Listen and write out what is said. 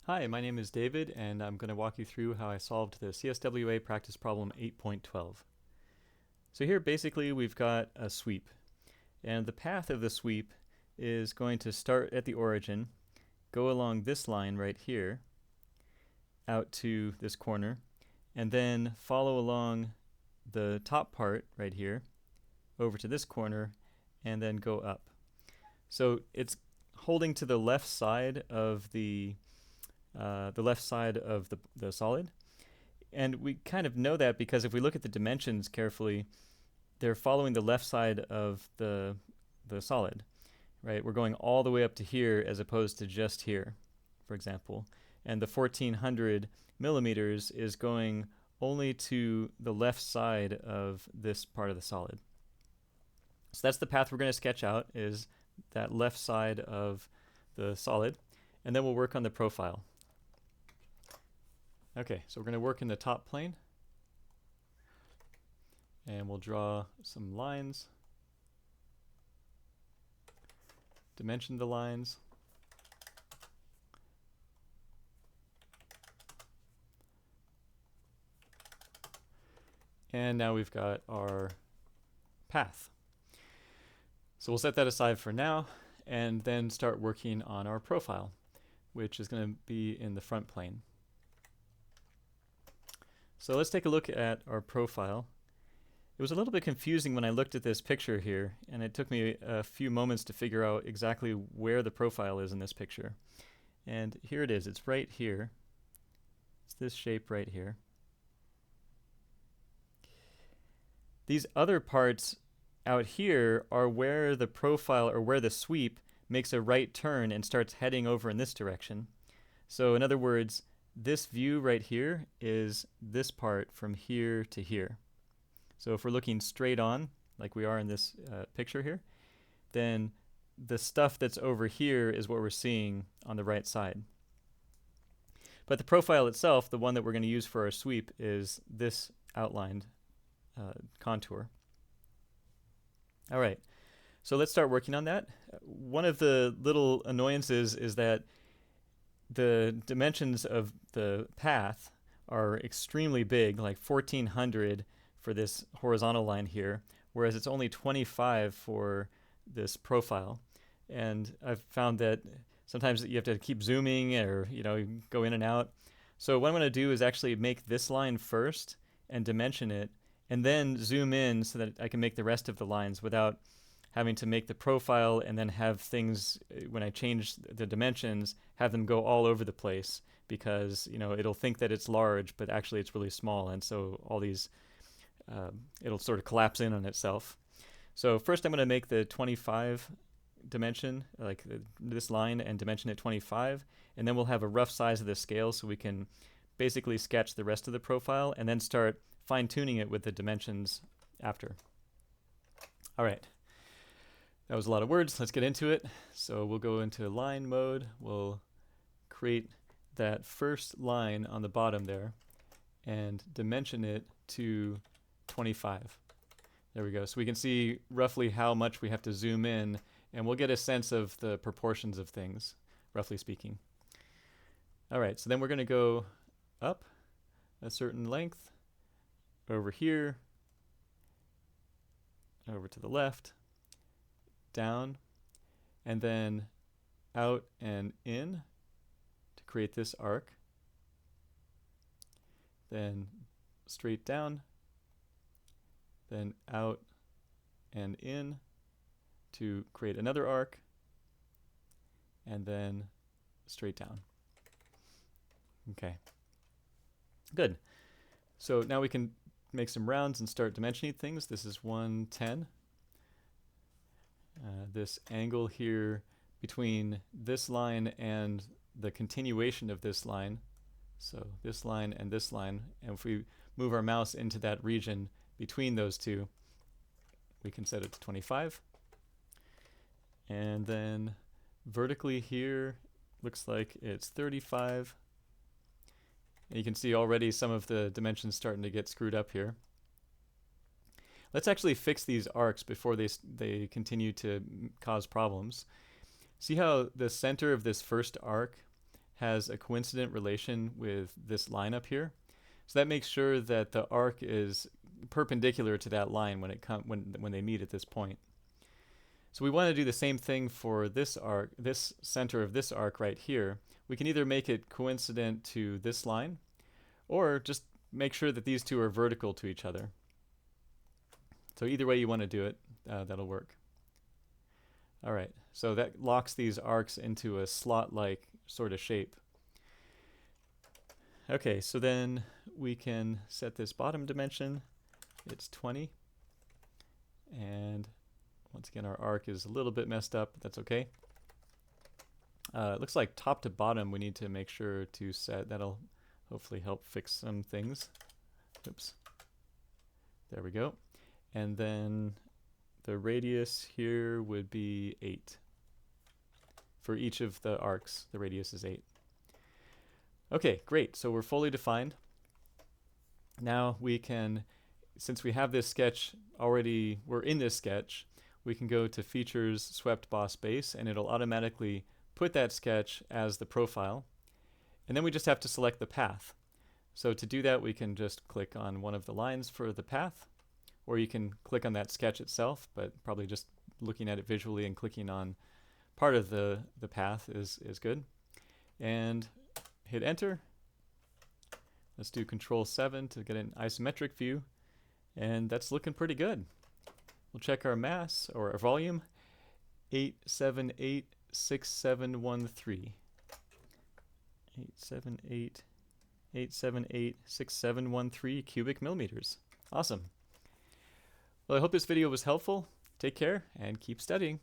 Hi, my name is David, and I'm going to walk you through how I solved the CSWA practice problem 8.12. So here basically we've got a sweep, and the path of the sweep is going to start at the origin, go along this line right here, out to this corner, and then follow along the top part right here, over to this corner, and then go up. So it's holding to the left side of the the solid. And we kind of know that because if we look at the dimensions carefully, they're following the left side of the solid, right? We're going all the way up to here as opposed to just here, for example. And the 1400 millimeters is going only to the left side of this part of the solid. So that's the path we're going to sketch out, is that left side of the solid. And then we'll work on the profile. Okay, so we're going to work in the top plane, and we'll draw some lines, dimension the lines, and now we've got our path. So we'll set that aside for now, and then start working on our profile, which is going to be in the front plane. So let's take a look at our profile. It was a little bit confusing when I looked at this picture here, and it took me a few moments to figure out exactly where the profile is in this picture. And here it is. It's right here. It's this shape right here. These other parts out here are where the profile, or where the sweep, makes a right turn and starts heading over in this direction. So in other words, this view right here is this part from here to here. So if we're looking straight on, like we are in this picture here, then the stuff that's over here is what we're seeing on the right side. But the profile itself, the one that we're going to use for our sweep, is this outlined contour. All right, so let's start working on that. One of the little annoyances is that the dimensions of the path are extremely big, like 1400 for this horizontal line here, whereas it's only 25 for this profile. And I've found that sometimes you have to keep zooming, or go in and out. So what I'm going to do is actually make this line first and dimension it, and then zoom in so that I can make the rest of the lines without having to make the profile and then have things, when I change the dimensions, have them go all over the place, because it'll think that it's large, but actually it's really small, and so all these it'll sort of collapse in on itself. So first I'm going to make the 25 dimension, like this line, and dimension it 25, and then we'll have a rough size of the scale so we can basically sketch the rest of the profile and then start fine-tuning it with the dimensions after. All right. That was a lot of words. Let's get into it. So we'll go into line mode. We'll create that first line on the bottom there and dimension it to 25. There we go. So we can see roughly how much we have to zoom in, and we'll get a sense of the proportions of things, roughly speaking. All right, so then we're going to go up a certain length, over here, over to the left, down, and then out and in to create this arc. Then straight down, then out and in to create another arc, and then straight down. Okay, good. So now we can make some rounds and start dimensioning things. This is 110. This angle here between this line and the continuation of this line, so this line and this line, and if we move our mouse into that region between those two, we can set it to 25. And then vertically here looks like it's 35. And you can see already some of the dimensions starting to get screwed up here. Let's actually fix these arcs before they continue to cause problems. See how the center of this first arc has a coincident relation with this line up here. So that makes sure that the arc is perpendicular to that line when they meet at this point. So we want to do the same thing for this arc, this center of this arc right here. We can either make it coincident to this line, or just make sure that these two are vertical to each other. So either way you want to do it, that'll work. All right, so that locks these arcs into a slot-like sort of shape. Okay, so then we can set this bottom dimension. It's 20. And once again, our arc is a little bit messed up, but that's okay. It looks like top to bottom we need to make sure to set. That'll hopefully help fix some things. Oops. There we go. And then the radius here would be 8. For each of the arcs, the radius is 8. Okay, great. So we're fully defined. Now we can, since we have this sketch already, we're in this sketch, we can go to Features, Swept Boss Base, and it'll automatically put that sketch as the profile. And then we just have to select the path. So to do that, we can just click on one of the lines for the path, or you can click on that sketch itself, but probably just looking at it visually and clicking on part of the path is good. And hit enter. Let's do Control-7 to get an isometric view, and that's looking pretty good. We'll check our mass, or our volume, 8786713. 8786713 cubic millimeters. Awesome. Well, I hope this video was helpful. Take care and keep studying.